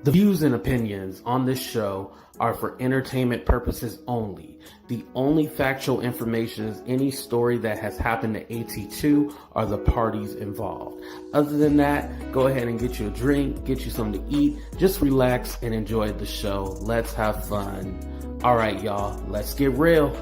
The views and opinions on this show are for entertainment purposes only. The only factual information is any story that has happened to AT2 or the parties involved. Other than that, go ahead and get you a drink, get you something to eat, just relax and enjoy the show. Let's have fun. All right, y'all, let's get real.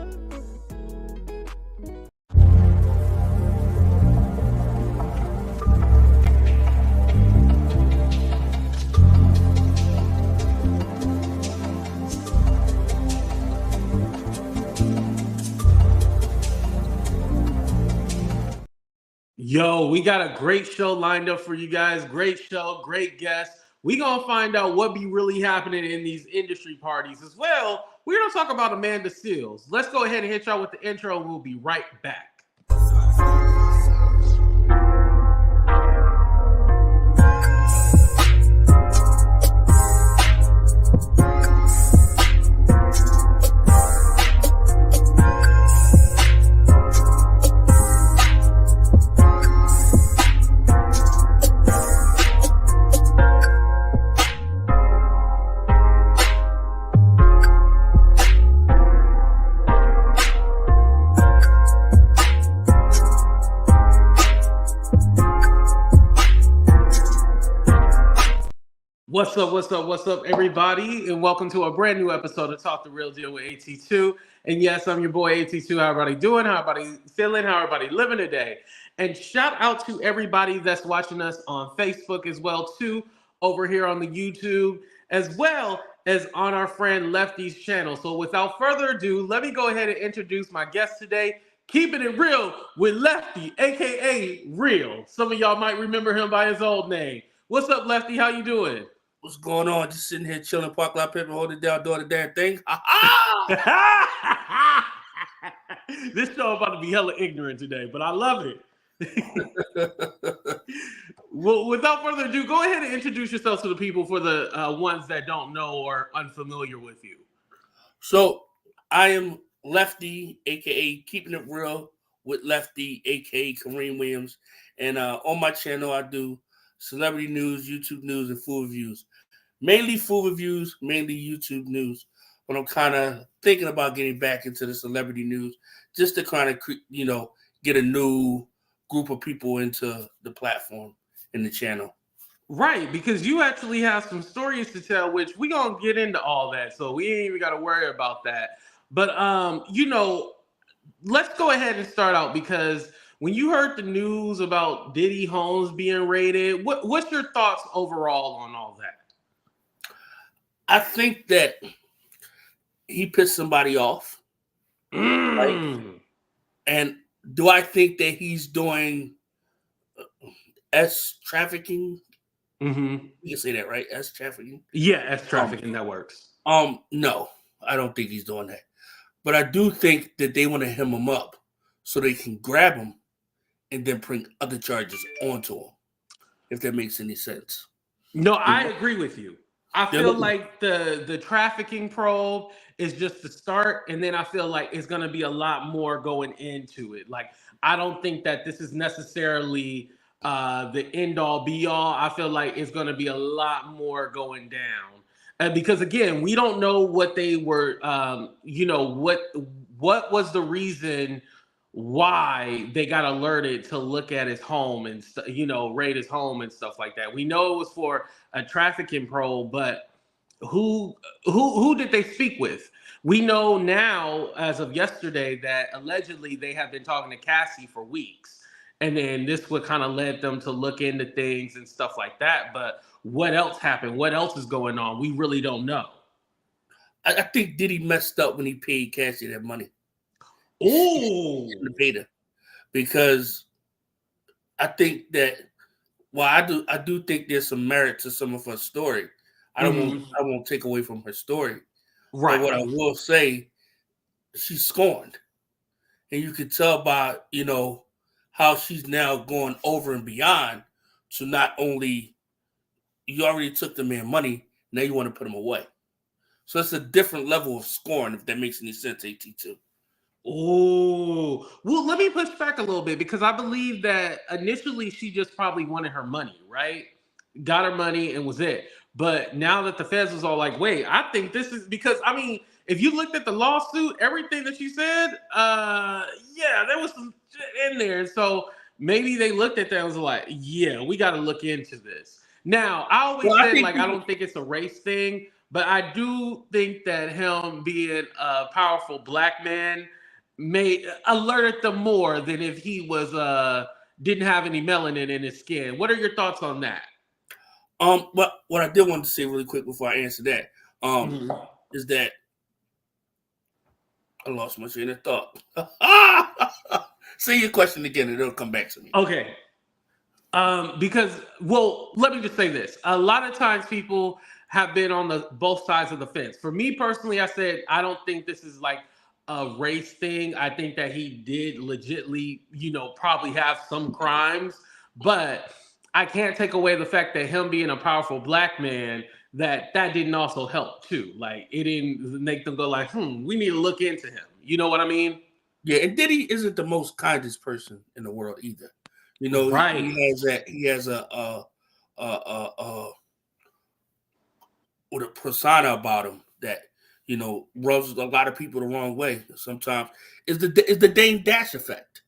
Yo, we got a great show lined up for you guys. Great show, great guests. We're going to find out what be really happening in these industry parties as well. We're going to talk about Amanda Seales. Let's go ahead and hit y'all with the intro. We'll be right back. What's up, everybody, and welcome to a brand new episode of Talk the Real Deal with AT2. And yes, I'm your boy AT2. How everybody doing? How everybody feeling? How everybody living today? And shout out to everybody that's watching us on Facebook as well, too, over here on the YouTube, as well as on our friend Lefty's channel. So without further ado, let me go ahead and introduce my guest today, Keeping It Real with Lefty, aka Real. Some of y'all might remember him by his old name. What's up, Lefty? How you doing? What's going on? Just sitting here chilling, park lot paper, holding down, doing the damn thing. This show about to be hella ignorant today, but I love it. Well, without further ado, go ahead and introduce yourself to the people for the ones that don't know or unfamiliar with you. So I am Lefty, aka Keeping It Real with Lefty, aka Kareem Williams, and on my channel I do celebrity news, YouTube news, and food reviews. Mainly food reviews, mainly YouTube news. But I'm kind of thinking about getting back into the celebrity news just to kind of, get a new group of people into the platform and the channel. Right, because you actually have some stories to tell, which we're going to get into all that. So we ain't even got to worry about that. But, let's go ahead and start out because when you heard the news about Diddy homes being raided, what's your thoughts overall on all that? I think that he pissed somebody off. Right? And do I think that he's doing S trafficking? Mm-hmm. You can say that, right? S trafficking? Yeah, S trafficking, that works. No, I don't think he's doing that. But I do think that they want to hem him up so they can grab him and then bring other charges onto him, if that makes any sense. No, I agree with you. I feel like the trafficking probe is just the start, and then I feel like it's going to be a lot more going into it. Like, I don't think that this is necessarily the end-all, be-all. I feel like it's going to be a lot more going down. Because, again, we don't know what they were, what was the reason why they got alerted to look at his home and raid his home and stuff like that. We know it was for a trafficking probe, but who did they speak with? We know now, as of yesterday, that allegedly they have been talking to Cassie for weeks, and then this would kind of led them to look into things and stuff like that. But what else happened? What else is going on? We really don't know. I think Diddy messed up when he paid Cassie that money. Oh, because I think that I do think there's some merit to some of her story. I won't take away from her story. Right. But what I will say, she's scorned. And you can tell by, how she's now going over and beyond to not only you already took the man money, now you want to put him away. So it's a different level of scorn, if that makes any sense, AT2. Oh, well, let me push back a little bit because I believe that initially she just probably wanted her money, right? Got her money and was it. But now that the feds was all like, wait, I think this is because I mean, if you looked at the lawsuit, everything that she said, yeah, there was some shit in there. So maybe they looked at that and was like, yeah, we got to look into this. Now, I always Well, I said think like I people, don't think it's a race thing, but I do think that him being a powerful black man may alerted them more than if he was didn't have any melanin in his skin. What are your thoughts on that? but what I did want to say really quick before I answer that, Mhm. is that I lost my train of thought. Say your question again, and it'll come back to me. Okay. Because, well, let me just say this. A lot of times people have been on the both sides of the fence. For me personally, I said I don't think this is like a race thing. I think that he did legitly, probably have some crimes, but I can't take away the fact that him being a powerful black man, that didn't also help too. Like it didn't make them go like, we need to look into him. You know what I mean? Yeah, and Diddy isn't the most kindest person in the world either. You know, Right. he has that. He has a with a persona about him that rubs a lot of people the wrong way. Sometimes is the Dame Dash effect.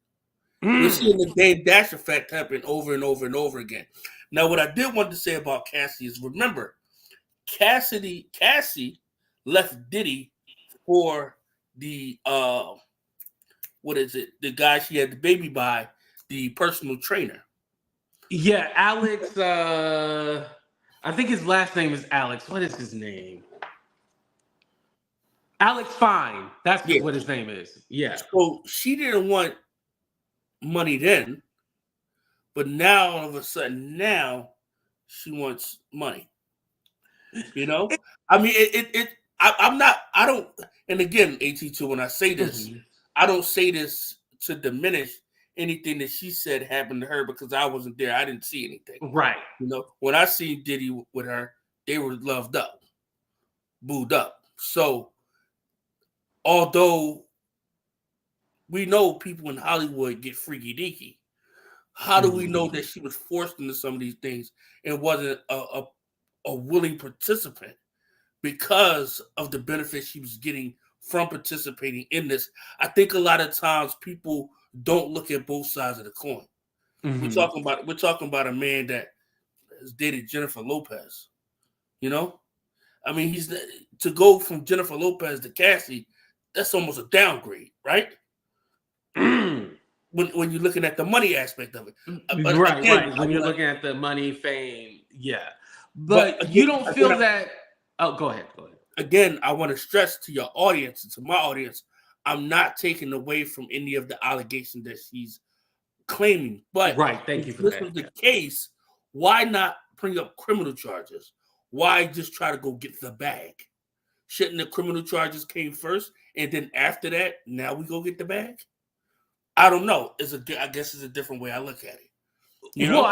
We're Mm. seeing the Dame Dash effect happen over and over and over again. Now, what I did want to say about Cassie is remember, Cassie left Diddy for the what is it? The guy she had the baby by, the personal trainer. Yeah, Alex. I think his last name is Alex. What is his name? Alex Fine. That's Yeah. what his name is. Yeah. So she didn't want money then, but now all of a sudden now she wants money. You know, I mean, I'm not. I don't. And again, AT2. When I say this, Mhm. I don't say this to diminish anything that she said happened to her because I wasn't there. I didn't see anything. Right. When I seen Diddy with her, they were loved up, booed up. So, although we know people in Hollywood get freaky deaky, how do we know Mhm. that she was forced into some of these things and wasn't a willing participant because of the benefits she was getting from participating in this? I think a lot of times people don't look at both sides of the coin. Mhm. We're talking about a man that has dated Jennifer Lopez. You know, I mean, he's to go from Jennifer Lopez to Cassie. That's almost a downgrade, right? When you're looking at the money aspect of it. But Right. again, Right. When you're looking at the money, fame, yeah. but But you again, don't feel that. Oh, go ahead. Go ahead. again, I want to stress to your audience and to my audience, I'm not taking away from any of the allegations that she's claiming. But Right. Thank if you for this that. was the Yeah. case, why not bring up criminal charges? Why just try to go get the bag? Shouldn't the criminal charges came first, and then after that, now we go get the bag? I don't know. I guess it's a different way I look at it. You Well, know?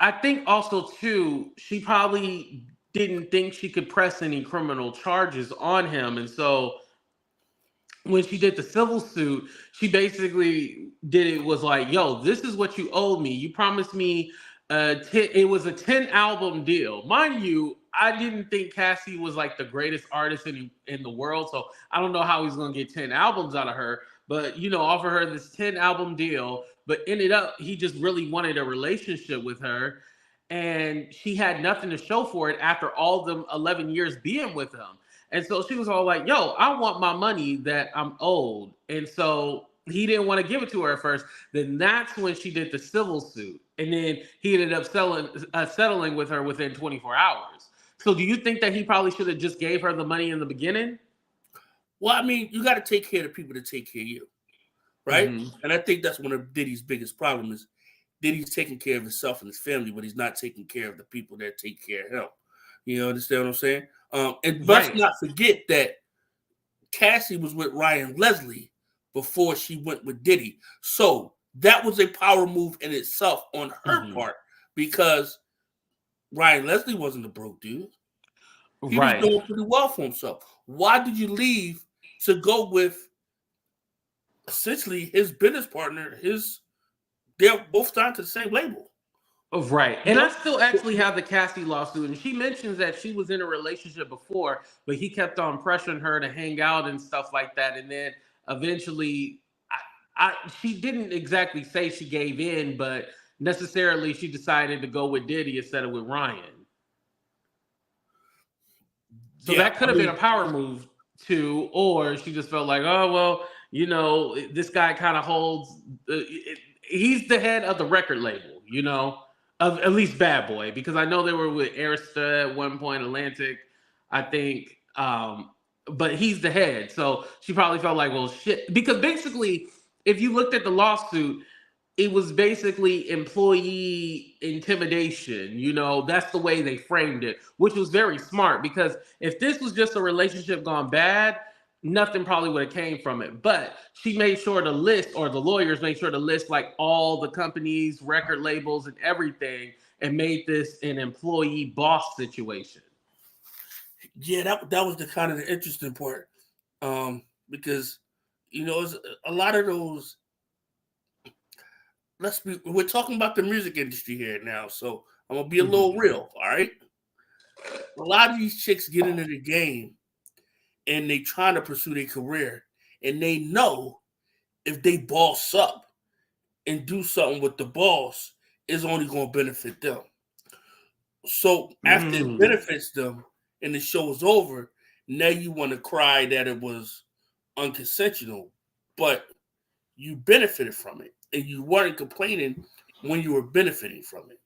I think also too, she probably didn't think she could press any criminal charges on him, and so when she did the civil suit, she basically did it was like, "Yo, this is what you owed me. You promised me it was a 10 album deal. Mind you, I didn't think Cassie was like the greatest artist in the world, so I don't know how he's going to get 10 albums out of her, but offer her this 10 album deal, but ended up he just really wanted a relationship with her and she had nothing to show for it after all them 11 years being with him. And so she was all like, yo, I want my money that I'm owed. And so he didn't want to give it to her at first. Then that's when she did the civil suit. And then he ended up settling with her within 24 hours. So do you think that he probably should have just gave her the money in the beginning? Well, I mean, you got to take care of the people that take care of you, right? Mm-hmm. And I think that's one of Diddy's biggest problems is Diddy's taking care of himself and his family, but he's not taking care of the people that take care of him. You understand what I'm saying? And let's Right. not forget that Cassie was with Ryan Leslie before she went with Diddy. So that was a power move in itself on her Mm-hmm. part because Ryan Leslie wasn't a broke dude. He was Right. doing pretty well for himself. Why did you leave to go with essentially his business partner? They're both signed to the same label. Oh, right. You And I know? still actually have the Cassie lawsuit, and she mentions that she was in a relationship before, but he kept on pressuring her to hang out and stuff like that. And then eventually, she didn't exactly say she gave in, but necessarily she decided to go with Diddy instead of with Ryan. So Yeah, that I could have been a mean, power move too, or she just felt like, oh well, this guy kind of holds. He's the head of the record label, of at least Bad Boy, because I know they were with Arista at one point, Atlantic, I think. But he's the head, so she probably felt like, well, shit, because basically, if you looked at the lawsuit, it was basically employee intimidation. That's the way they framed it, which was very smart, because if this was just a relationship gone bad, nothing probably would have came from it. But she made sure to list, or the lawyers made sure to list, like, all the companies, record labels, and everything, and made this an employee boss situation. yeah, that was the kind of the interesting part, because it's a lot of those. We're talking about the music industry here now, so I'm gonna be a little Mhm. real. All right, a lot of these chicks get into the game and they trying to pursue their career, and they know if they boss up and do something with the boss, is only going to benefit them. So after it Mm. benefits them and the show is over, now you want to cry that it was unconsensual, but you benefited from it and you weren't complaining when you were benefiting from it.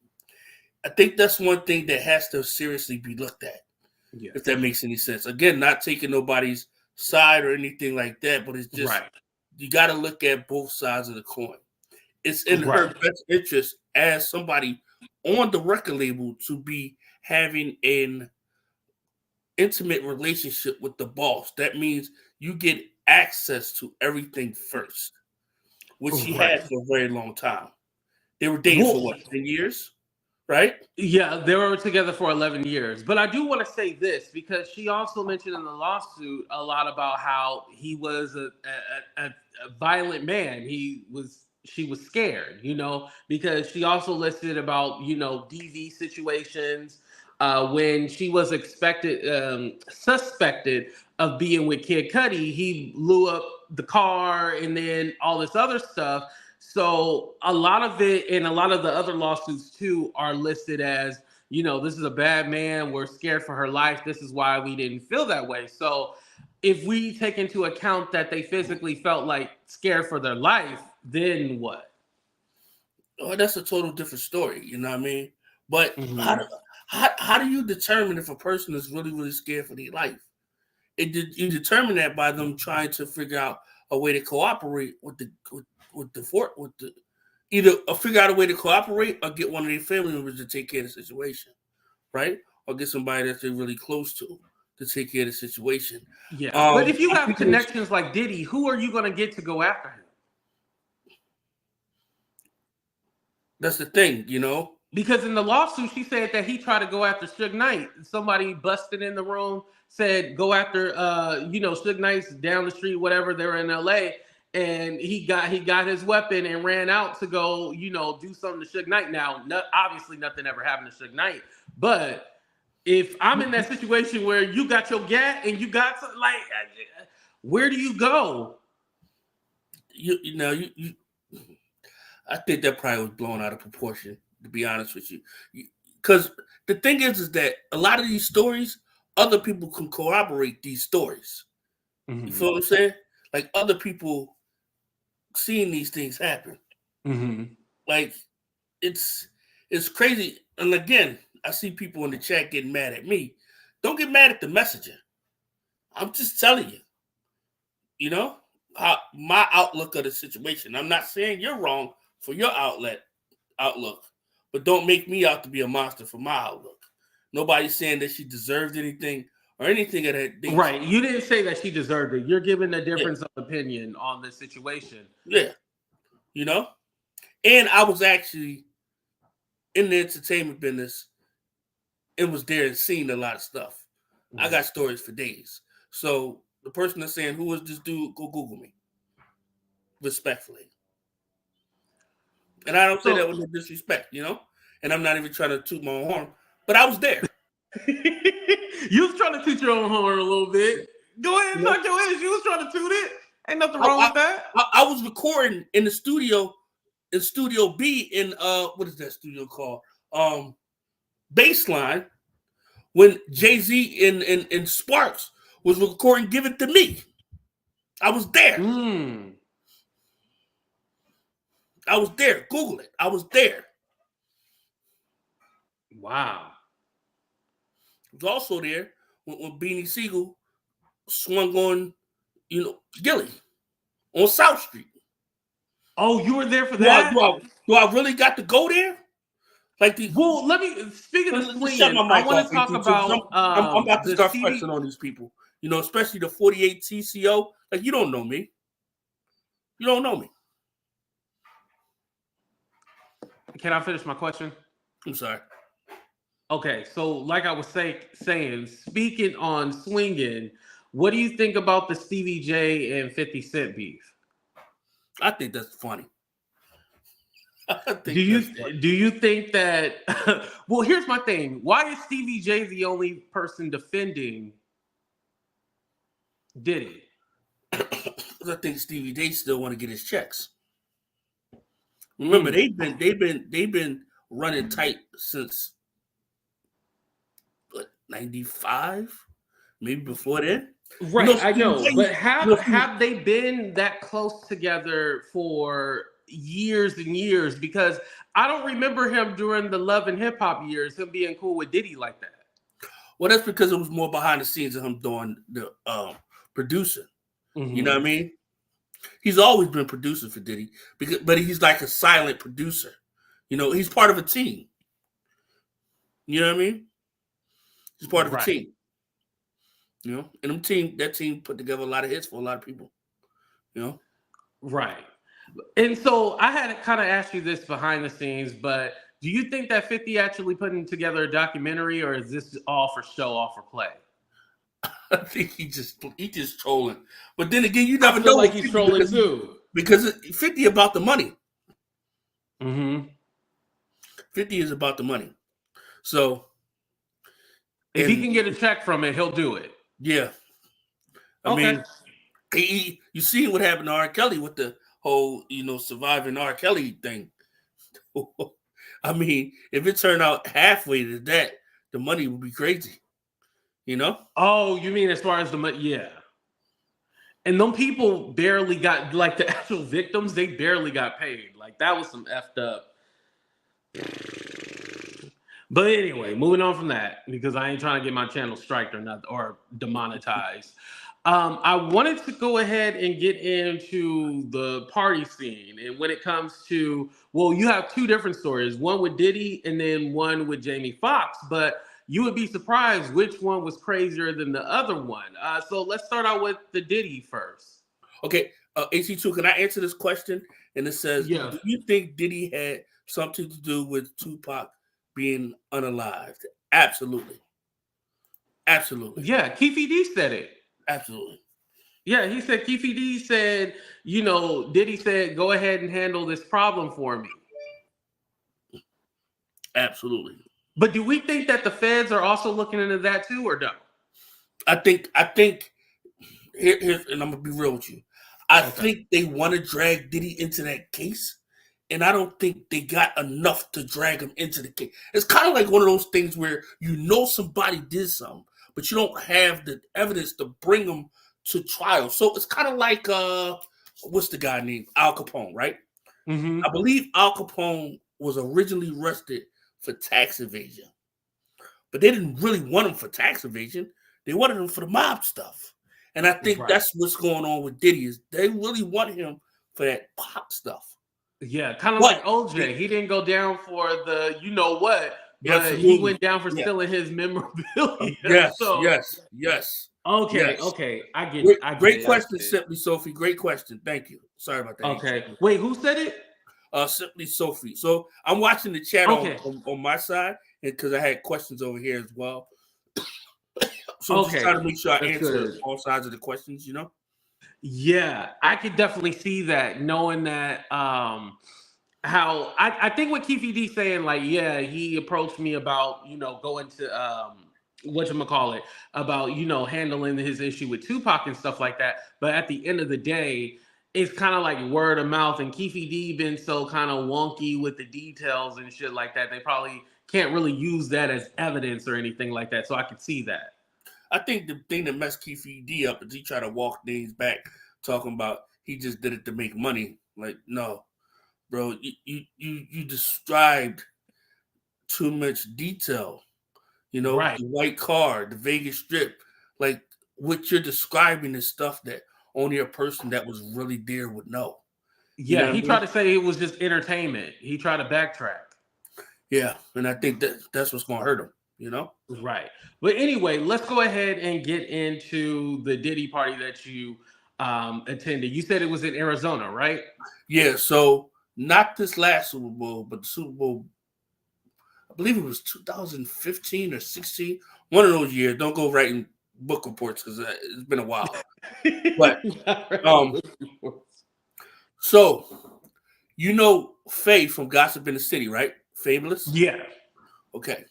I think that's one thing that has to seriously be looked at, if Yes. that makes any sense. Again, not taking nobody's side or anything like that, but it's just Right. you got to look at both sides of the coin. It's in her Right. best interest as somebody on the record label to be having an intimate relationship with the boss. That means you get access to everything first, which she had Right. for a very long time. They were dating for Well, what, 10 years? Right? yeah, they were together for 11 years. But I do want to say this, because she also mentioned in the lawsuit a lot about how he was a violent man. She was scared, because she also listed about, DV situations, when she was suspected of being with Kid Cudi. He blew up the car and then all this other stuff. So a lot of it, and a lot of the other lawsuits too, are listed as, this is a bad man. We're scared for her life. This is why we didn't feel that way. So if we take into account that they physically felt like scared for their life, then what? Oh, that's a total different story. You know what I mean? But Hmm. how do you determine if a person is really, really scared for their life? You determine that by them trying to figure out a way to cooperate with the either figure out a way to cooperate or get one of their family members to take care of the situation, right? Or get somebody that they're really close to take care of the situation. Yeah, but if you I have think it was connections like Diddy, who are you going to get to go after him? That's the thing. Because in the lawsuit, she said that he tried to go after Suge Knight. Somebody busted in the room, said go after, Suge Knight's down the street, whatever. They're in L.A. and he got his weapon and ran out to go, do something to Suge Knight. Now, obviously, nothing ever happened to Suge Knight, but if I'm in that situation where you got your gat and you got something like, where do you go? you I think that probably was blown out of proportion, to be honest with you. Because the thing is that a lot of these stories, other people can corroborate these stories. You Hmm. feel what I'm saying? Like other people seeing these things happen. Hmm. Like it's it's crazy. And again, I see people in the chat getting mad at me. Don't get mad at the messenger. I'm just telling you, you know, how my outlook of the situation. I'm not saying you're wrong for your outlook, but don't make me out to be a monster for my outlook. Nobody's saying that she deserved anything or anything of that nature. Right. You didn't say that she deserved it. You're giving a Yeah, difference of opinion on this situation. yeah, you know. And I was actually in the entertainment business and was there and seen a lot of stuff. I Mhm. got stories for days. So the person that's saying who is this dude, go Google me respectfully. And I don't say that So with no disrespect. and I'm not even trying to toot my own horn, but I was there. You was trying to toot your own horn a little bit. Go ahead and tuck your ass. You was trying to toot it. Ain't nothing wrong with that. I was recording in the studio, in Studio B, in what is that studio called? Baseline, when Jay-Z and Sparks was recording Give It To Me. I was there. I was there. Google it. I was there. Wow. I was also there when Beanie Siegel swung on, Gilly on South Street. Oh, you were there for that? Do I really got to go there? Well, speaking of swinging, I want to talk about. I'm about to start flexing on these people, especially the 48 TCO. Like, you don't know me. You don't know me. Can I finish my question? I'm sorry. Okay, so like I was saying, speaking on swinging, what do you think about the Stevie J and 50 Cent beef? I think that's funny. Do you think that? Well, here's my thing. Why is Stevie J the only person defending Diddy? Because I think Stevie J still want to get his checks. Remember, they've been running tight since 95, maybe before then. Right, I know, but have they been that close together for years and years? Because I don't remember him during the Love and Hip Hop years, him being cool with Diddy like that. Well, that's because it was more behind the scenes of him doing the producing. Mm-hmm. You know what I mean? He's always been producing for Diddy, but he's like a silent producer. He's part of a team. You know what I mean? He's part of a team. And that team put together a lot of hits for a lot of people. Right. And so I had to kind of ask you this behind the scenes, but do you think that 50 actually putting together a documentary, or is this all for show, all for play? I think he just trolling. But then again, you never know. Like he's trolling too. Because 50 about the money. Mm-hmm. 50 is about the money. So if he can get a check from it, he'll do it. Yeah. I mean, you see what happened to R. Kelly with the whole, surviving R. Kelly thing. I mean, if it turned out halfway to that, the money would be crazy. Oh, you mean as far as the money? Yeah. And them people barely got, like the actual victims, they barely got paid. Like that was some effed up. But anyway, moving on from that, because I ain't trying to get my channel striked or not, or demonetized. I wanted to go ahead and get into the party scene. And when it comes to, well, you have two different stories, one with Diddy and then one with Jamie Foxx, but you would be surprised which one was crazier than the other one. So let's start out with the Diddy first. Okay, AC2, can I answer this question? And it says, Do you think Diddy had something to do with Tupac being unalived? Absolutely. Yeah, Keefe D said it. Absolutely. Yeah, he said, Keefe D said, Diddy said, go ahead and handle this problem for me. Absolutely. But do we think that the feds are also looking into that too, or no? I think here's, and I'm gonna be real with you. I think they want to drag Diddy into that case. And I don't think they got enough to drag him into the case. It's kind of like one of those things where somebody did something, but you don't have the evidence to bring them to trial. So it's kind of like, what's the guy named? Al Capone, right? Mm-hmm. I believe Al Capone was originally arrested for tax evasion. But they didn't really want him for tax evasion. They wanted him for the mob stuff. And I think that's what's going on with Diddy, is they really want him for that pop stuff. Yeah, kind of like OJ. He didn't go down for the what, but he went down for stealing his memorabilia. Yes. Okay. I get it. Great question, Simply Sophie. Great question. Thank you. Sorry about that. Okay. Wait, who said it? Simply Sophie. So I'm watching the chat on my side, because I had questions over here as well. So I'm just trying to make sure I answer all sides of the questions, Yeah, I could definitely see that, knowing that how I think what Keefe D saying, like, yeah, he approached me about, going to whatchamacallit, about, handling his issue with Tupac and stuff like that. But at the end of the day, it's kind of like word of mouth, and Keefe D been so kind of wonky with the details and shit like that. They probably can't really use that as evidence or anything like that. So I could see that. I think the thing that messed Keefe D up is he tried to walk things back, talking about he just did it to make money. Like, no, bro, you described too much detail. Right. The white car, the Vegas Strip, like what you're describing is stuff that only a person that was really there would know. You know Yeah, what I he mean? tried to say it was just entertainment. He tried to backtrack. Yeah, and I think that's what's gonna hurt him. Right. But anyway, let's go ahead and get into the Diddy party that you attended. You said it was in Arizona, right? Yeah, so not this last Super Bowl, but the Super Bowl, I believe it was 2015 or 16. One of those years. Don't go writing book reports because it's been a while. But so Faye from Gossip in the City, right? Fabulous. Yeah. Okay.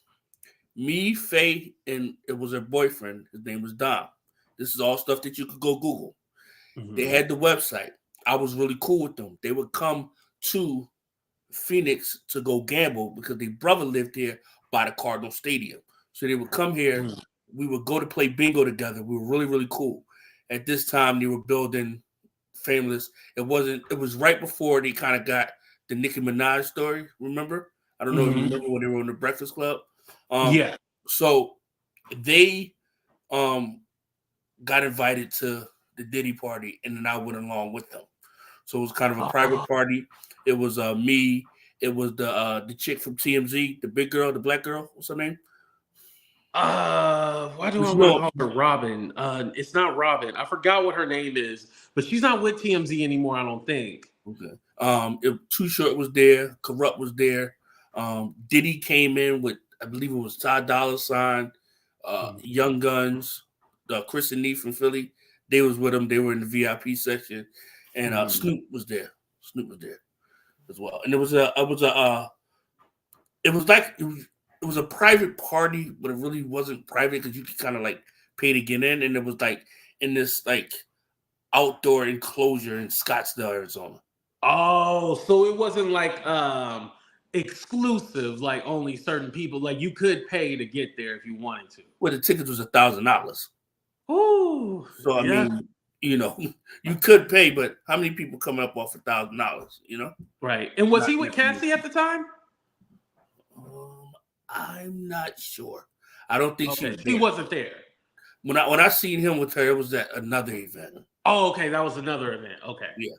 Me, Faye, and it was her boyfriend. His name was Dom. This is all stuff that you could go Google. Mm-hmm. They had the website. I was really cool with them. They would come to Phoenix to go gamble because their brother lived here by the Cardinal Stadium. So they would come here. Mm. We would go to play bingo together. We were really, really cool. At this time, they were building Famous. It was right before they kind of got the Nicki Minaj story. Remember? I don't know if you remember when they were on the Breakfast Club. Yeah. So they got invited to the Diddy party, and then I went along with them. So it was kind of a private party. It was me. It was the chick from TMZ, the big girl, the black girl. What's her name? Why do I want to call her Robin? It's not Robin. I forgot what her name is, but she's not with TMZ anymore, I don't think. Okay. Too Short was there. Corrupt was there. Diddy came in with, I believe it was Ty Dolla $ign, Young Guns, Chris and Nee from Philly. They was with him. They were in the VIP section, and Snoop was there. Snoop was there as well. And it was a private party, but it really wasn't private because you could kind of like pay to get in, and it was like in this like outdoor enclosure in Scottsdale, Arizona. Oh, so it wasn't like exclusive, like only certain people. Like you could pay to get there if you wanted to. Well, the tickets was $1,000. Oh, so I mean, you could pay, but how many people come up off $1,000? Right. And was he with Cassie at the time? I'm not sure. I don't think she wasn't there. When I seen him with her, it was at another event. Oh, okay, that was another event. Okay. Yeah.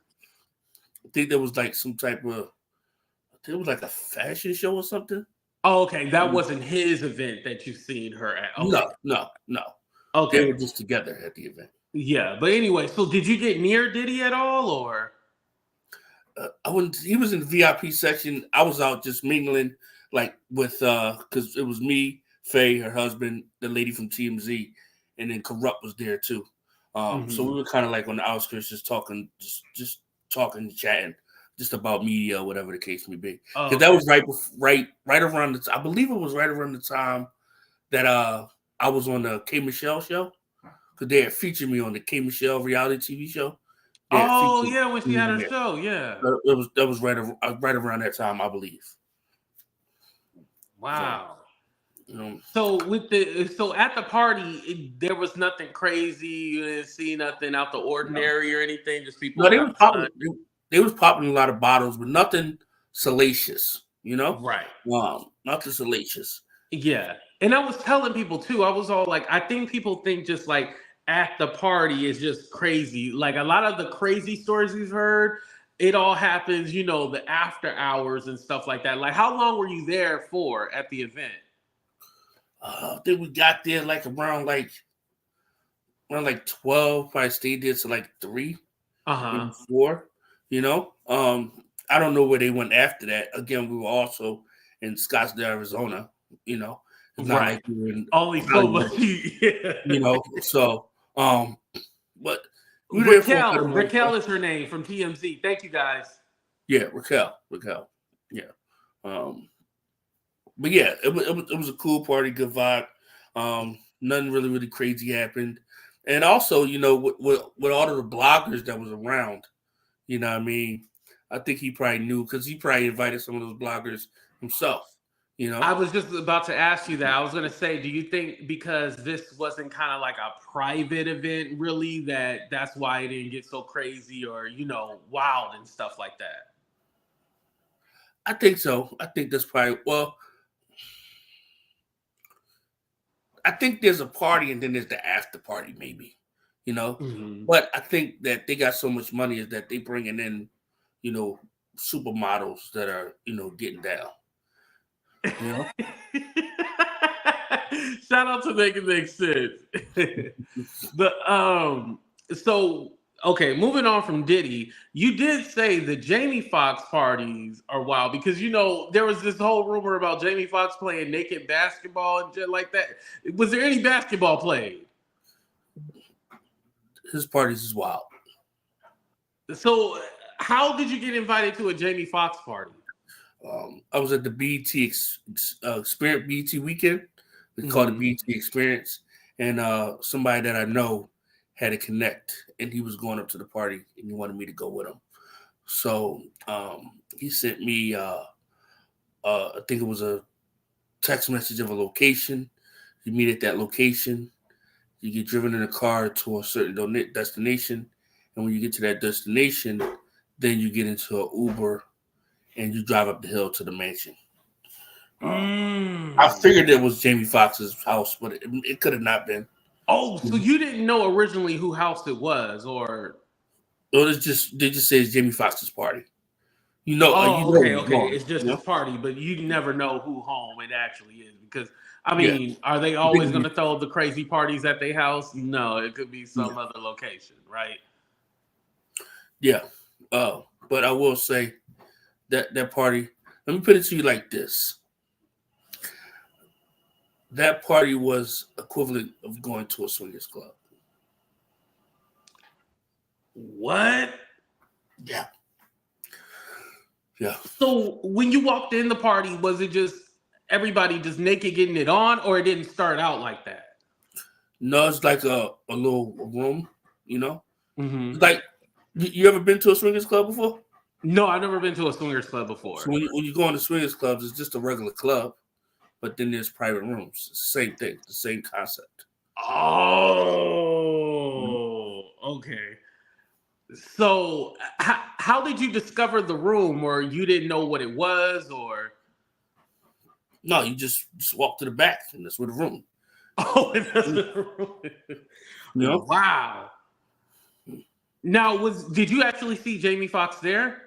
I think there was like some type of, I think it was like a fashion show or something. Oh, okay. That wasn't his event that you seen her at. Okay. No. Okay. They were just together at the event. Yeah, but anyway, so did you get near Diddy at all, or? I wouldn't. He was in the VIP section. I was out just mingling, like with because it was me, Faye, her husband, the lady from TMZ, and then Corrupt was there too. So we were kind of like on the outskirts, just talking, just talking, chatting, just about media or whatever the case may be. Because that was right around I believe it was right around the time that I was on the K Michelle show, because they had featured me on the K Michelle reality TV show. Oh yeah, when she had her show, yeah. That was right around that time, I believe. Wow. So at the party, there was nothing crazy. You didn't see nothing out the ordinary or anything. Just people. No, they was popping a lot of bottles, but nothing salacious. Right. Nothing salacious. Yeah, and I was telling people too. I was all like, I think people think just like at the party is just crazy. Like a lot of the crazy stories we've heard, it all happens, the after hours and stuff like that. Like, how long were you there for at the event? I think we got there like around 12. Probably stayed there to like 3, 4. I don't know where they went after that. Again, we were also in Scottsdale, Arizona. It's not like we were in only so much. Yeah. So but Raquel is her name from TMZ. Thank you guys. Yeah, Raquel. Yeah. But yeah, it was a cool party, good vibe. Nothing really crazy happened. And also, with all of the bloggers that was around, you know what I mean? I think he probably knew because he probably invited some of those bloggers himself, you know? I was just about to ask you that. I was going to say, do you think because this wasn't kind of like a private event, really, that's why it didn't get so crazy or, wild and stuff like that? I think so. I think that's probably, well, I think there's a party and then there's the after party, maybe, you know? Mm-hmm. But I think that they got so much money is that they bringing in, supermodels that are, getting down, you know? Shout out to Make It Make Sense. So okay, moving on from Diddy, you did say the Jamie Foxx parties are wild because there was this whole rumor about Jamie Foxx playing naked basketball and shit like that. Was there any basketball played? His parties is wild. So how did you get invited to a Jamie Foxx party? I was at the BET Experience BET weekend. We called it BET Experience, and somebody that I know had a connect, and he was going up to the party, and he wanted me to go with him. So he sent me, I think it was a text message of a location. You meet at that location. You get driven in a car to a certain destination, and when you get to that destination, then you get into an Uber and you drive up the hill to the mansion. I figured it was Jamie Foxx's house, but it could have not been. Oh, so you didn't know originally who house it was, or? No, they just say it's Jamie Foxx's party. Okay. It's just his party, but you never know who home it actually is because are they always going to throw the crazy parties at their house? No, it could be some other location, right? Yeah, but I will say that party. Let me put it to you like this: that party was equivalent of going to a swingers club. What? Yeah. So when you walked in the party, was it just everybody just naked getting it on, or it didn't start out like that? No, it's like a little room, Mm-hmm. Like, you ever been to a swingers club before? No, I've never been to a swingers club before. So when you go into swingers clubs, it's just a regular club, but then there's private rooms. It's the same thing, the same concept. Oh, okay. So how did you discover the room, or you didn't know what it was, or? No, you just walk to the back, and that's where the room. Oh, that's the room. Wow. Now, did you actually see Jamie Foxx there?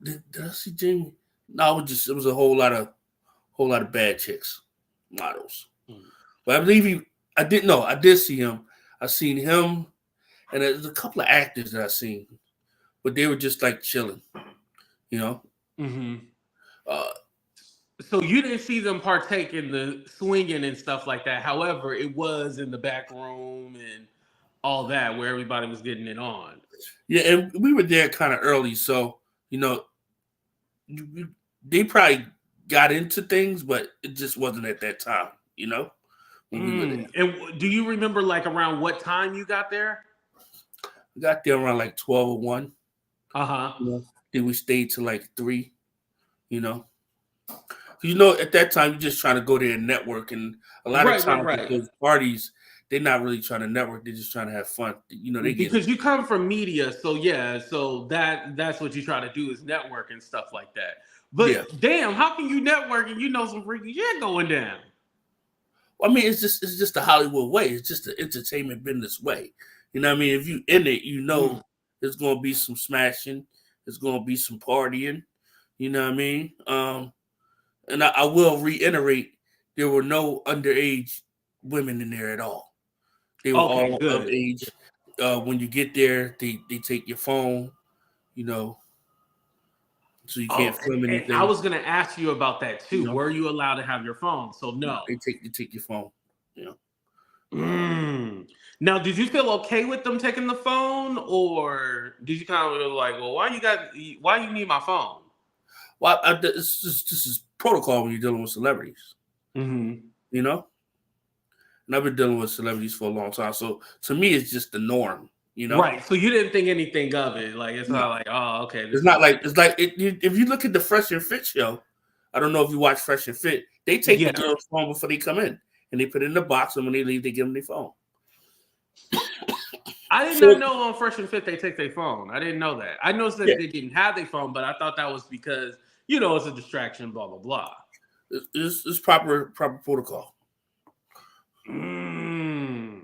Did I see Jamie? No, it was a whole lot of bad chicks, models. But I believe I did see him. I seen him, and there's a couple of actors that I seen, but they were just like chilling, Mm-hmm. So you didn't see them partake in the swinging and stuff like that. However, it was in the back room and all that where everybody was getting it on. Yeah, and we were there kind of early, so they probably got into things, but it just wasn't at that time, when we were there. And do you remember like around what time you got there? We got there around like 12 or 1. Then we stayed till like 3, at that time you're just trying to go there and network, and a lot of times at those parties, they're not really trying to network, they're just trying to have fun. Because you come from media, so that's what you try to do is network and stuff like that. But damn, how can you network and some freaky shit going down? Well, I mean, it's just the Hollywood way. It's just the entertainment business way. You know what I mean? If you in it, there's gonna be some smashing, there's gonna be some partying. You know what I mean? And I will reiterate, there were no underage women in there at all. They were all of age. When you get there, they take your phone, so you can't film anything. I was gonna ask you about that too. Were you allowed to have your phone? So no. They take your phone, Now, did you feel okay with them taking the phone, or did you kind of like, well, why you need my phone? Well, this is protocol when you're dealing with celebrities. Mm-hmm. You know, and I've been dealing with celebrities for a long time, so to me, it's just the norm. You know, Right. So you didn't think anything of it. Like it's no, not like, oh, okay, it's this not is like if you look at the Fresh and Fit show. I don't know if you watch Fresh and Fit. They take the yeah. girl's phone before they come in, and they put it in the box, and when they leave, they give them their phone. I did So not know on Fresh and Fit they take their phone. I didn't know that. I noticed yeah, that they didn't have their phone, but I thought that was because it's a distraction. Blah blah blah. it's proper protocol. Mm.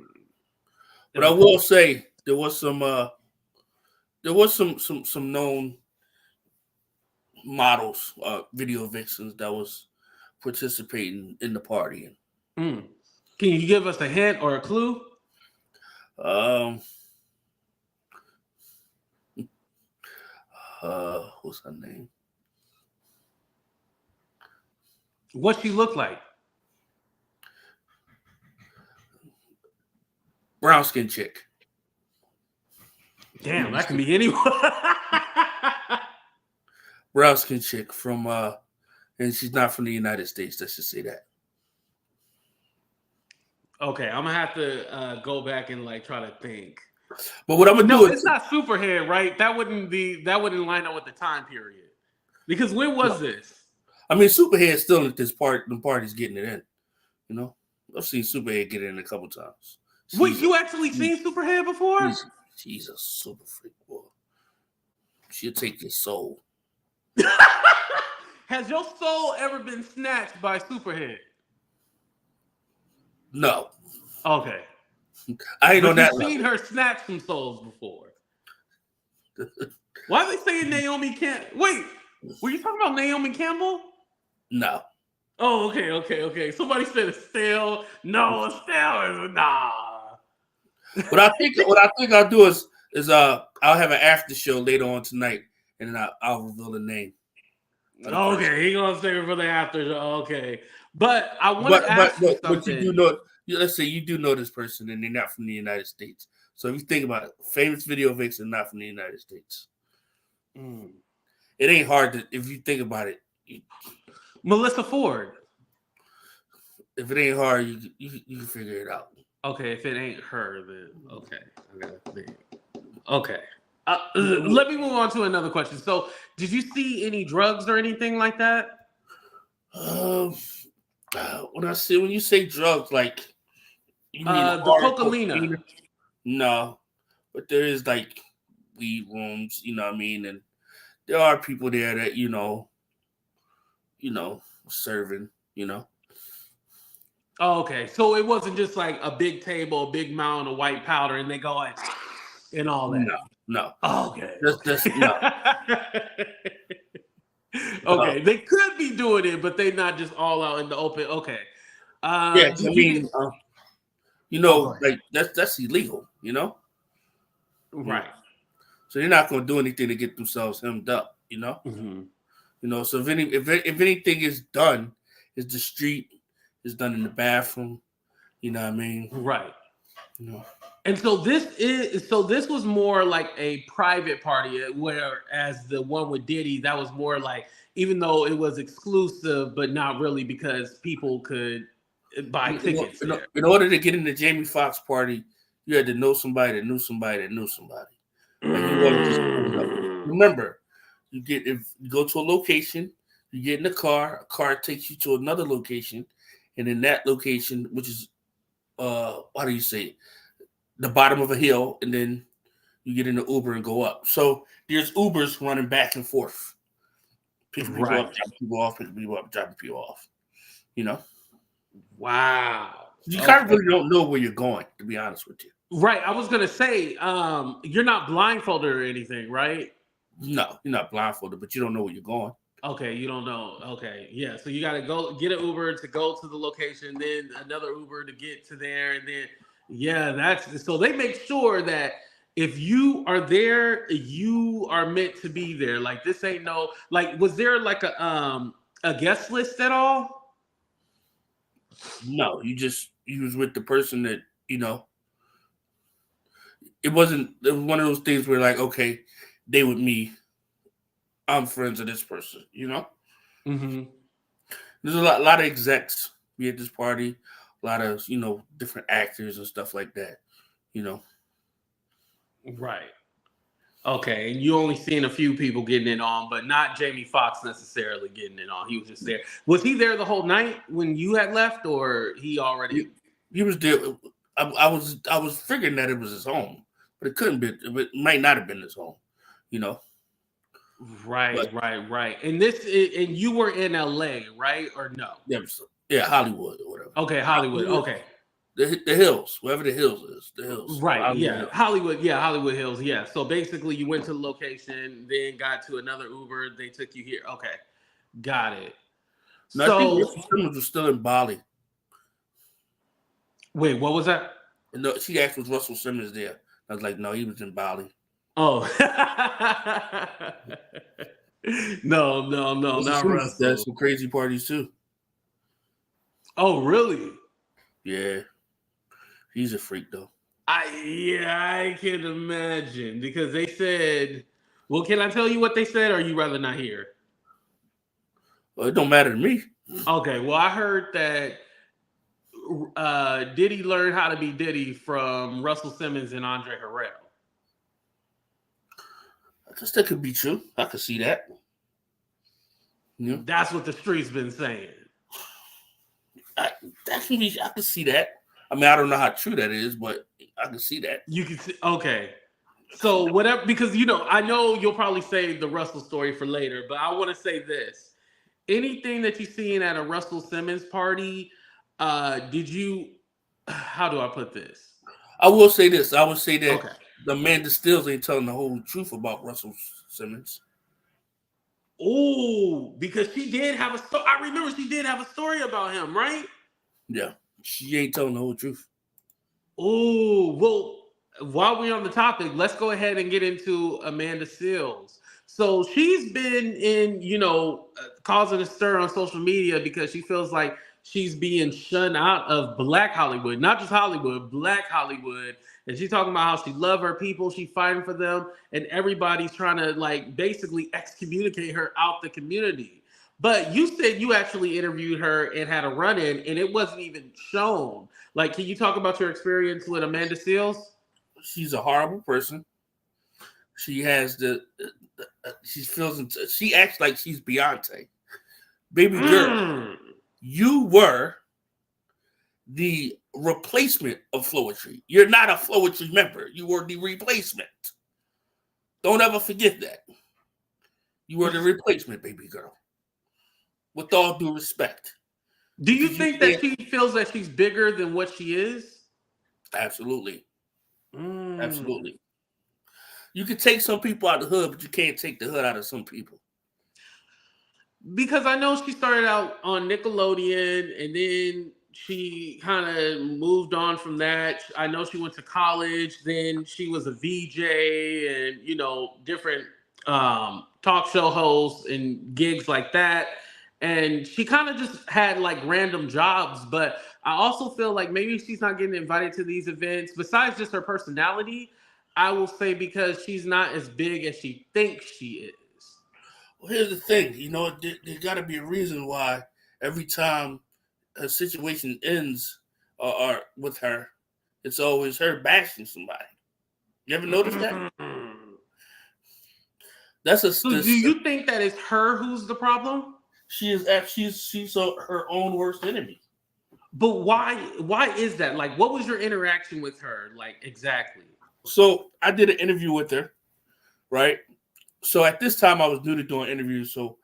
But I will say there was some known models, video vixens that was participating in the party. Mm. Can you give us a hint or a clue? What's her name? What she look like? Brown skin chick. Damn, that can be anyone. Brown skin chick from and she's not from the United States. Let's just say that. Okay, I'm gonna have to go back and like try to think. But what I'm gonna do No, is it's not Superhead, right? That wouldn't line up with the time period. Because when was this? I mean, Superhead's still at this part. The party's getting it in. You know, I've seen Superhead get in a couple times. Wait, you actually seen Superhead before? She's a super freak boy. She'll take your soul. Has your soul ever been snatched by Superhead? No. Okay. I ain't on that You've level. seen her snatch some souls before. Why are they saying Naomi can't? Wait, were you talking about Naomi Campbell? No. Oh, okay. Somebody said Estelle. No, Estelle is nah. What I think I'll do is I'll have an after show later on tonight, and then I'll reveal the name. Okay, he gonna save it for the after show. Okay, but I want to ask you something. But you do know. Let's say you do know this person, and they're not from the United States. So if you think about it, famous video vixen not from the United States. It ain't hard to if you think about it. Melissa Ford. If it ain't hard, you can figure it out. Okay, if it ain't her, then okay. I gotta think. Okay. Let me move on to another question. So, did you see any drugs or anything like that? When you say drugs, like you mean the Cocaine? No, but there is like weed rooms. You know what I mean, and there are people there that serving. You know. Oh, okay, so it wasn't just like a big table, a big mound of white powder, and they go like and all that. No. Oh, okay. Just no. Okay, they could be doing it, but they're not just all out in the open. Okay. Yeah, I mean, like that's illegal. You know. Right. So they're not going to do anything to get themselves hemmed up. You know. Mm-hmm. So if anything is done, is the street. Is done in the bathroom, you know what I mean? Right. And so this was more like a private party, whereas the one with Diddy, that was more like, even though it was exclusive, but not really because people could buy tickets. In order to get in the Jamie Foxx party, you had to know somebody that knew somebody that knew somebody. Like you wasn't just remember, if you go to a location, you get in a car takes you to another location. And in that location, which is, how do you say it? The bottom of a hill, and then you get in the Uber and go up. So there's Ubers running back and forth. Picking people up, dropping people off, picking people up, dropping people off. You know? Wow. You kind of really don't know where you're going, to be honest with you. Right. I was going to say, you're not blindfolded or anything, right? No, you're not blindfolded, but you don't know where you're going. Okay, you don't know. Okay, yeah. So you got to go get an Uber to go to the location, then another Uber to get to there, and then that's so they make sure that if you are there, you are meant to be there. Like this ain't no like. Was there like a guest list at all? No, you was with the person that You know, it was one of those things where like, okay, they with me, I'm friends of this person. You know, Mm-hmm. there's a lot of execs be at this party, a lot of different actors and stuff like that. You know, Right. Okay, and you only seen a few people getting it on, but not Jamie Foxx necessarily getting it on. He was just there. Was he there the whole night when you had left, or he already? he was there. I was figuring that it was his home, but it couldn't be. It might not have been his home. You know, but Right. And and you were in LA, right? Or no? yeah, Hollywood or whatever. Okay, Hollywood. Okay. The hills, wherever the hills is, the hills. Right, Hollywood yeah. Hills. Hollywood Hills, yeah. So basically you went to the location, then got to another Uber, they took you here. Okay. Got it. No, I think So Russell Simmons was still in Bali. wait, what was that? No, she asked was Russell Simmons there. I was like, no, he was in Bali. Oh. No, not Simmons Russell. does some crazy parties too. Oh, really? Yeah, he's a freak though. I can imagine because they said, well, can I tell you what they said, or you rather not hear? Well, it don't matter to me. Okay, well, I heard that Diddy learned how to be Diddy from Russell Simmons and Andre Harrell. I guess that could be true. I could see that. Yeah. That's what the streets been saying. I could see that. I mean, I don't know how true that is, but I can see that. You can see, okay. So whatever, because I know you'll probably say the Russell story for later, but I want to say this. Anything that you seen at a Russell Simmons party, did you, how do I put this? I will say this. I would say that Okay. the Amanda Stills ain't telling the whole truth about Russell Simmons. Oh, because she did have a story. I remember she did have a story about him, right? Yeah. She ain't telling the whole truth. Oh, well, while we're on the topic, let's go ahead and get into Amanda Seales. So she's been causing a stir on social media because she feels like she's being shunned out of Black Hollywood, not just Hollywood, Black Hollywood. And she's talking about how she loves her people, she's fighting for them, and everybody's trying to like basically excommunicate her out the community. But you said you actually interviewed her and had a run-in, and it wasn't even shown. Like, can you talk about your experience with Amanda Seales? She's a horrible person. She has she acts like she's Beyonce. Baby girl, you were the replacement of Floetry. You're not a Floetry member. You were the replacement. Don't ever forget that. You were the replacement, baby girl. With all due respect. Do you think that she feels that she's bigger than what she is? Absolutely. Absolutely. You can take some people out of the hood, but you can't take the hood out of some people. Because I know she started out on Nickelodeon and then she kind of moved on from that. I know she went to college, then she was a VJ and, different talk show hosts and gigs like that. And she kind of just had like random jobs, but I also feel like maybe she's not getting invited to these events. Besides just her personality, I will say because she's not as big as she thinks she is. Well, here's the thing. There's got to be a reason why every time a situation ends or with her, it's always her bashing somebody. You ever notice that? So do you think that it's her who's the problem? She's her own worst enemy. But why is that? Like, what was your interaction with her? Like, exactly. So I did an interview with her, right? So at this time I was new to doing interviews. So,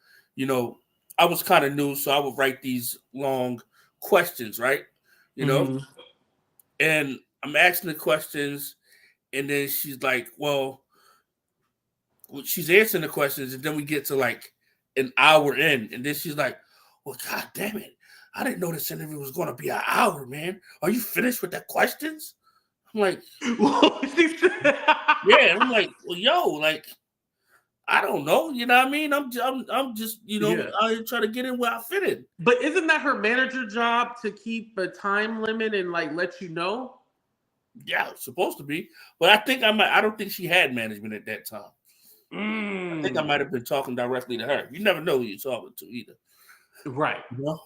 I was kind of new. So I would write these long questions, right? And I'm asking the questions and then she's like, well, she's answering the questions. And then we get to like an hour in. And then she's like, well, God damn it. I didn't know this interview was going to be an hour, man. Are you finished with the questions? I'm like, yeah. I'm like, well, yo, like, I don't know. You know what I mean? I'm just, I try to get in where I fit in. But isn't that her manager job to keep a time limit and like let you know? Yeah, supposed to be. But I don't think she had management at that time. I think I might have been talking directly to her. You never know who you're talking to either. Right. You know?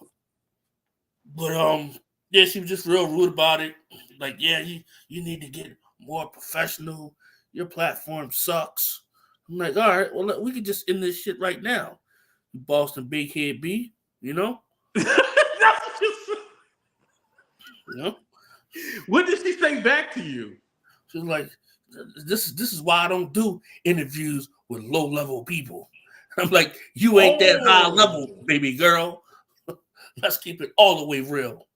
But yeah, she was just real rude about it. Like, yeah, you need to get more professional. Your platform sucks. I'm like, all right, well, we could just end this shit right now. Boston Big Head B, you know? That's what you said. You know? What did she say back to you? She was like, this is why I don't do interviews with low-level people. I'm like, you ain't that high level, baby girl. Let's keep it all the way real.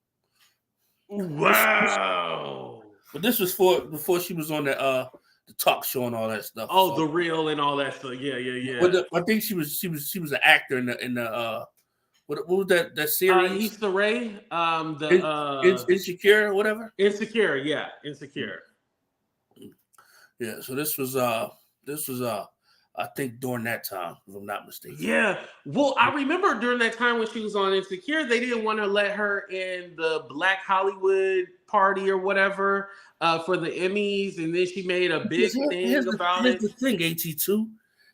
Wow. But this was before she was on the talk show and all that stuff. Oh, so. The real and all that stuff. Yeah. I think she was an actor in the what was that series? Issa Rae. Insecure or whatever. Insecure, yeah, Insecure. Yeah. So this was I think during that time, if I'm not mistaken. Yeah. Well, I remember during that time when she was on Insecure, they didn't want to let her in the Black Hollywood party or whatever for the Emmys, and then she made a big thing about it. Here's the thing, AT2.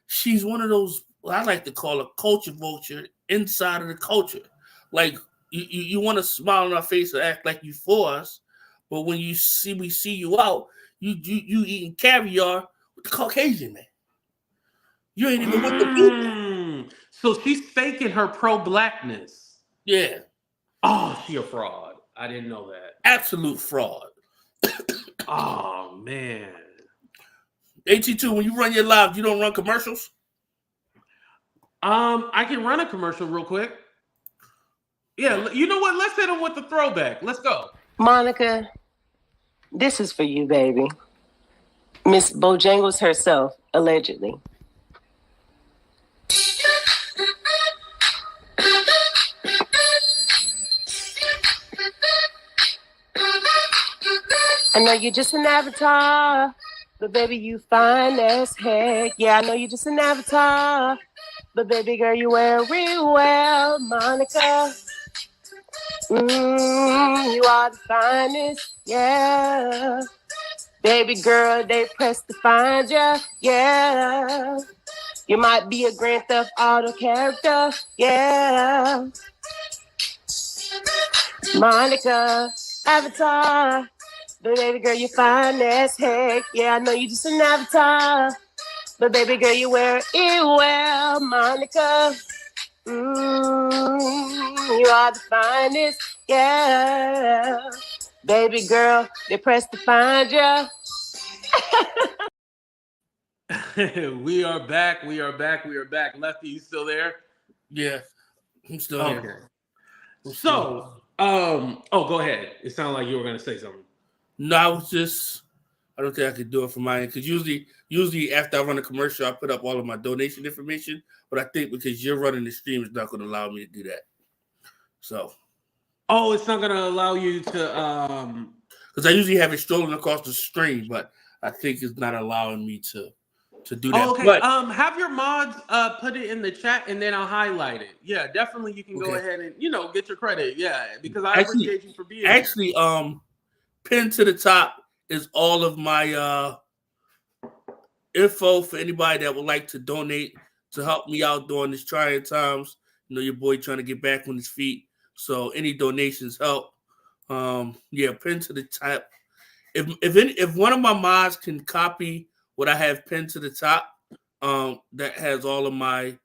She's one of those, I like to call a culture vulture inside of the culture. Like, you want to smile on our face and act like you for us, but when we see you out, you eating caviar with the Caucasian man. You ain't even with the people. So she's faking her pro-blackness. Yeah. Oh, she a fraud. I didn't know that. Absolute fraud. Oh, man. AT2, when you run your live, you don't run commercials? I can run a commercial real quick. Yeah, you know what? Let's hit him with the throwback. Let's go. Monica, this is for you, baby. Miss Bojangles herself, allegedly. I know you're just an avatar, but baby, you fine as heck. Yeah, I know you're just an avatar, but baby girl, you wear it real well, Monica. You are the finest, yeah. Baby girl, they press to find ya, yeah. You might be a Grand Theft Auto character, yeah. Monica, avatar. But baby girl, you fine as heck. Yeah, I know you just an avatar. But baby girl, you wear it well, Monica. You are the finest, yeah. Baby girl, they press to find ya. We are back. Lefty, you still there? Yeah, I'm still here. So, go ahead. It sounded like you were going to say something. No, I don't think I could do it from my end because usually after I run a commercial, I put up all of my donation information. But I think because you're running the stream, it's not going to allow me to do that. So, it's not going to allow you to because I usually have it strolling across the stream, but I think it's not allowing me to do that. Okay. But, have your mods put it in the chat and then I'll highlight it. Yeah, definitely you can go ahead and get your credit. Yeah, because I appreciate you for being here. Pinned to the top is all of my info for anybody that would like to donate to help me out during these trying times. You know, your boy trying to get back on his feet. So any donations help. Pinned to the top. If one of my mods can copy what I have pinned to the top, that has all of my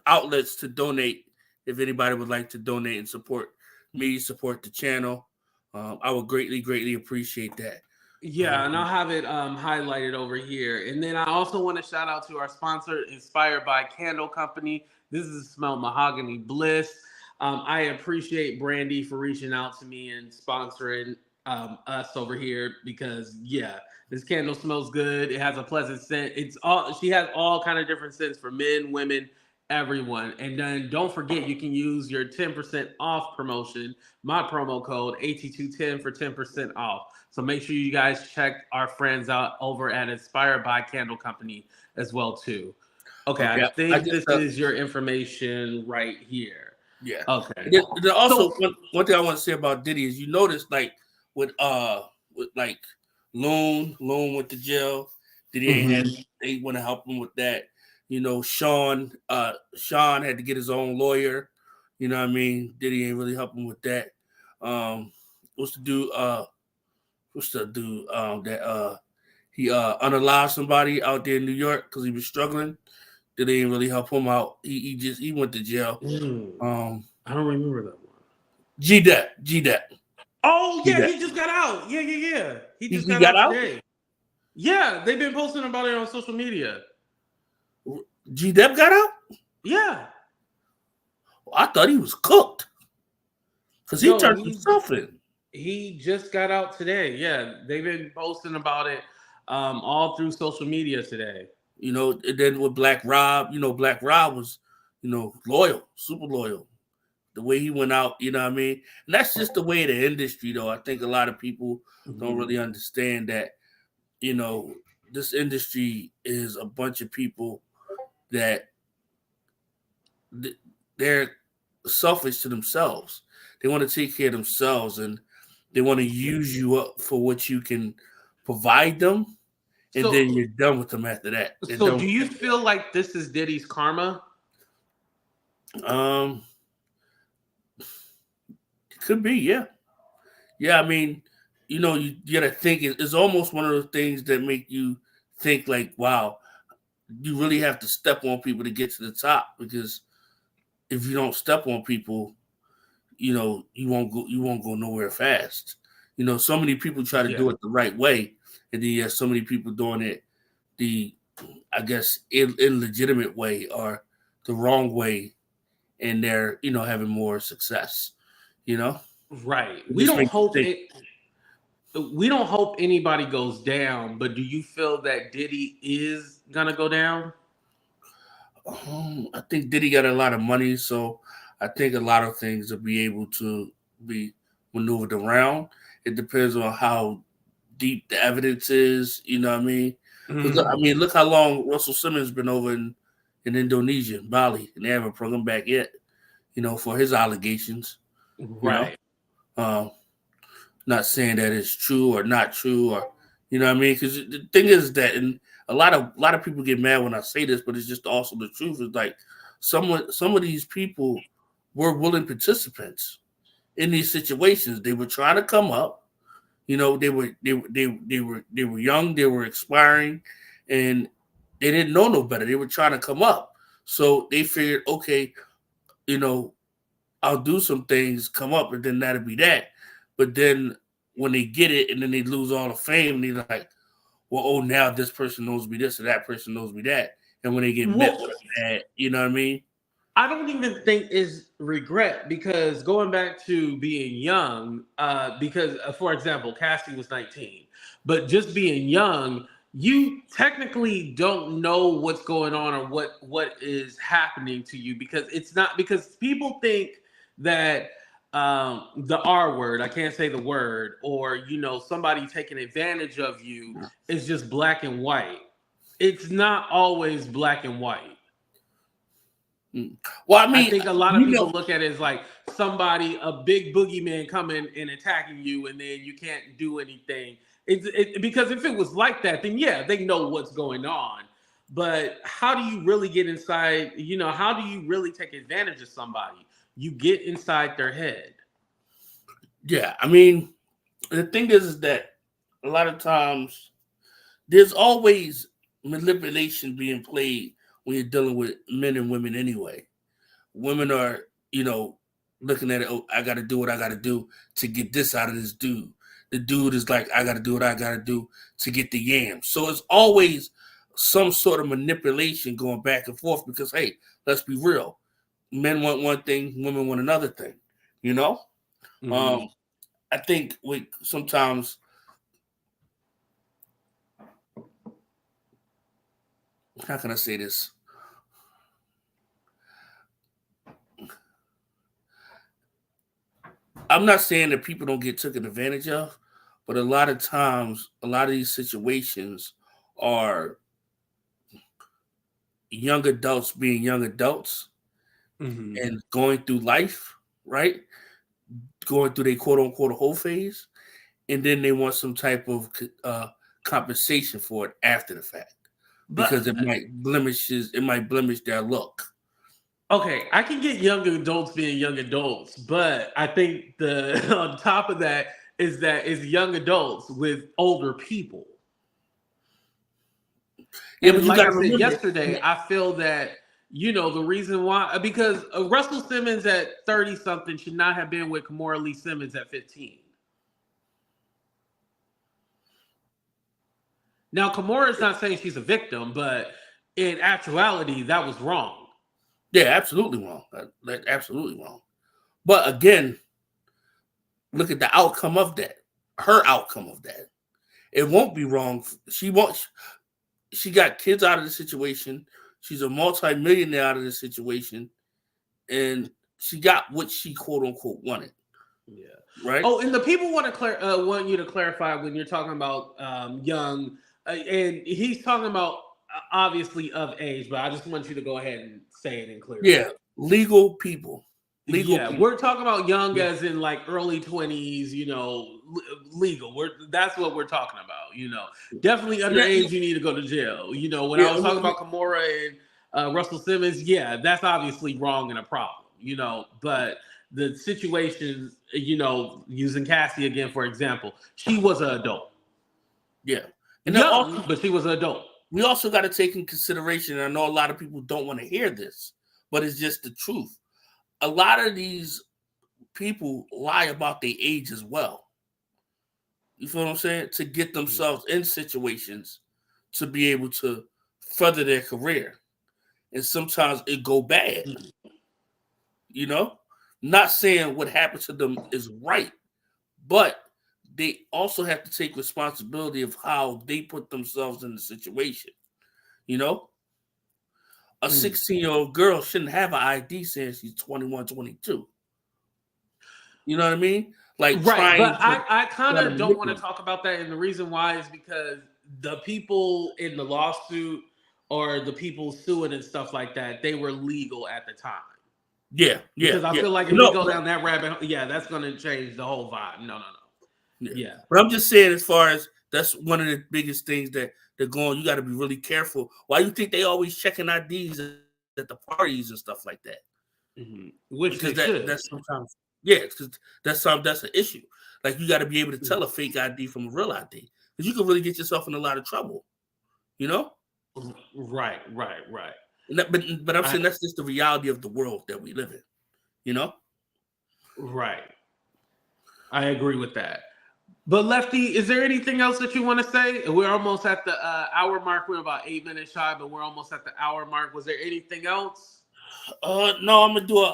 outlets to donate. If anybody would like to donate and support me, support the channel, I would greatly appreciate that. Yeah, and I'll have it highlighted over here. And then I also want to shout out to our sponsor, Inspired by Candle Company. This is Smell Mahogany Bliss. I appreciate Brandy for reaching out to me and sponsoring us over here because, this candle smells good. It has a pleasant scent. She has all kind of different scents for men, women, everyone. And then don't forget, you can use your 10% off promotion, my promo code AT210 for 10% off. So make sure you guys check our friends out over at Inspired by Candle Company as well too. Okay, I think this is your information right here. Yeah. Okay. Also, one thing I want to say about Diddy is you notice like with like Loon went to jail. They want to help him with that. Sean had to get his own lawyer. You know what I mean? Diddy ain't really helping with that. What's the dude? That he unalived somebody out there in New York because he was struggling. Diddy ain't really help him out. He went to jail. I don't remember that one. G-Dep. Oh yeah, he just got out. Yeah. He just got out today. Yeah, they've been posting about it on social media. G-Dep got out? Yeah. Well, I thought he was cooked. Because he turned himself in. He just got out today. Yeah, they've been posting about it all through social media today. And then with Black Rob, Black Rob was, loyal, super loyal. The way he went out, you know what I mean? And that's just the way of the industry, though. I think a lot of people don't really understand that, this industry is a bunch of people that they're selfish to themselves. They want to take care of themselves, and they want to use you up for what you can provide them, and then you're done with them after that. So do you feel like this is Diddy's karma? It could be, yeah. Yeah, I mean, you gotta think it's almost one of those things that make you think like, wow, you really have to step on people to get to the top, because if you don't step on people, you won't go nowhere fast. So many people try to do it the right way, and then you have so many people doing it the, I guess, illegitimate way or the wrong way, and they're having more success. Right. We don't hope anybody goes down, but do you feel that Diddy is gonna go down? I think Diddy got a lot of money, so I think a lot of things will be able to be maneuvered around. It depends on how deep the evidence is. You know what I mean? I mean, look how long Russell Simmons been over in Indonesia, Bali, and they haven't brought him back yet. For his allegations. Right. Not saying that it's true or not true, or what I mean, because the thing is that, and a lot of people get mad when I say this, but it's just also the truth. Is like some of these people were willing participants in these situations. They were trying to come up. They were young, they were expiring, and they didn't know no better. They were trying to come up, so they figured, okay, I'll do some things, come up, and then that'll be that. But then when they get it, and then they lose all the fame, they're like, well, oh, now this person knows me this, or that person knows me that. And when they get met with that, you know what I mean? I don't even think it's regret, because going back to being young, because, for example, Cassie was 19, but just being young, you technically don't know what's going on or what is happening to you, because it's not, because people think that the R word, I can't say the word, or somebody taking advantage of you is just black and white. It's not always black and white. Well, I mean, I think a lot of people look at it as like somebody, a big boogeyman coming and attacking you, and then you can't do anything. Because if it was like that, then yeah, they know what's going on. But how do you really get inside? How do you really take advantage of somebody? You get inside their head. Yeah, I mean, the thing is that a lot of times there's always manipulation being played when you're dealing with men and women anyway. Women are, looking at it, oh, I got to do what I got to do to get this out of this dude. The dude is like, I got to do what I got to do to get the yam. So it's always some sort of manipulation going back and forth, because, hey, let's be real. Men want one thing, women want another thing, Mm-hmm. I think sometimes, how can I say this? I'm not saying that people don't get taken advantage of, but a lot of times, a lot of these situations are young adults being young adults, mm-hmm. and going through life, right? Going through their quote unquote whole phase. and then they want some type of compensation for it after the fact, because it might blemish their look. Okay, I can get young adults being young adults, but I think the on top of that is young adults with older people. Yeah, but And you like got I to said remember. yesterday, I feel that the reason why, because Russell Simmons at 30 something should not have been with Kimora Lee Simmons at 15. Now, Kimora is not saying she's a victim, but in actuality, that was wrong. Yeah, absolutely wrong. That's absolutely wrong. But again, look at the outcome of that. Her outcome of that. It won't be wrong. She got kids out of the situation. She's a multi-millionaire out of the situation, and she got what she quote unquote wanted. Yeah. Right. Oh, and the people want you to clarify when you're talking about young, and he's talking about obviously of age, but I just want you to go ahead and say it in clear. Yeah, legal people. People. We're talking about young as in like early 20s, legal. That's what we're talking about, Definitely underage, you need to go to jail. When I was talking about Kimora and Russell Simmons, yeah, that's obviously wrong and a problem, but the situation, using Cassie again, for example, she was an adult. Yeah. And young, but she was an adult. We also got to take in consideration, and I know a lot of people don't want to hear this, but it's just the truth. A lot of these people lie about their age as well. You feel what I'm saying? To get themselves in situations to be able to further their career. And sometimes it go bad. Not saying what happened to them is right, but they also have to take responsibility of how they put themselves in the situation. A 16-year-old girl shouldn't have an ID saying she's 21, 22. You know what I mean? Like, right. But I kind of don't want to talk about that. And the reason why is because the people in the lawsuit or the people suing and stuff like that, they were legal at the time. Yeah. Because I feel like if we go down that rabbit hole, that's going to change the whole vibe. No. Yeah. But I'm just saying, as far as that's one of the biggest things that they're going, you got to be really careful. Why you think they always checking IDs at the parties and stuff like that? Mm-hmm. Which because should. That's sometimes, because that's an issue. Like, you got to be able to tell a fake ID from a real ID, because you can really get yourself in a lot of trouble. Right. But I'm saying that's just the reality of the world that we live in. Right. I agree with that. But Lefty, is there anything else that you want to say? We're almost at the hour mark. We're about 8 minutes shy, but we're almost at the hour mark. Was there anything else? No, I'm gonna do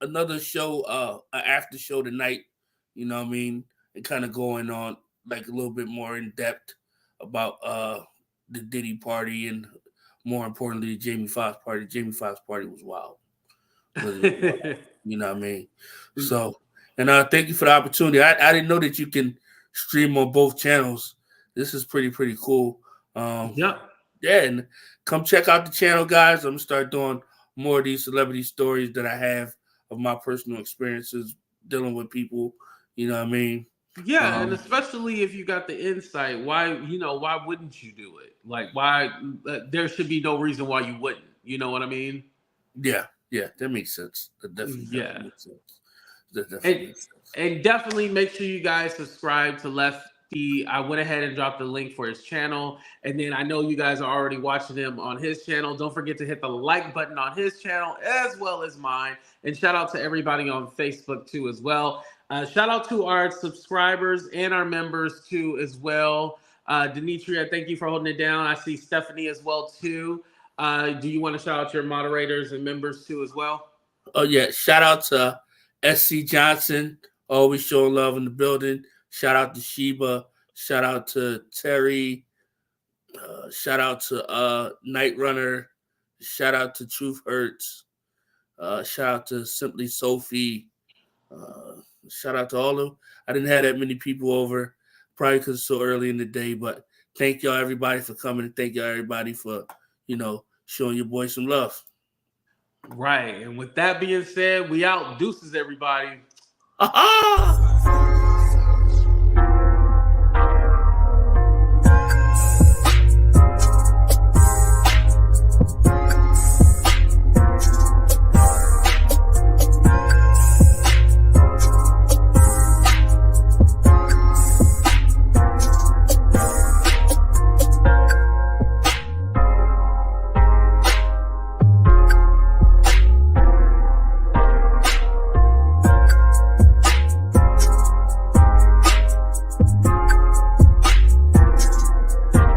another show, an after show tonight. You know what I mean? And kind of going on like a little bit more in depth about the Diddy party, and more importantly, the Jamie Foxx party. The Jamie Foxx party was wild. You know what I mean? So, and thank you for the opportunity. I didn't know that you can stream on both channels. This is pretty cool. Yeah, and come check out the channel, guys. I'm gonna start doing more of these celebrity stories that I have of my personal experiences dealing with people. You know what I mean? Yeah, and especially if you got the insight, why wouldn't you do it? Like, why there should be no reason why you wouldn't. You know what I mean? Yeah, that makes sense. That definitely makes sense. And definitely make sure you guys subscribe to Lefty. I went ahead and dropped the link for his channel. And then I know you guys are already watching him on his channel. Don't forget to hit the like button on his channel as well as mine. And shout out to everybody on Facebook too as well. Shout out to our subscribers and our members too as well. Demetria, thank you for holding it down. I see Stephanie as well too. Do you want to shout out your moderators and members too as well? Oh yeah, shout out to SC Johnson, always showing love in the building. Shout out to Sheba. Shout out to Terry. Shout out to Night Runner. Shout out to Truth Hurts. Shout out to Simply Sophie. Shout out to all of them. I didn't have that many people over, probably because it's so early in the day. But thank y'all everybody for coming, and thank y'all everybody for showing your boy some love. Right. And with that being said, we out. Deuces, everybody.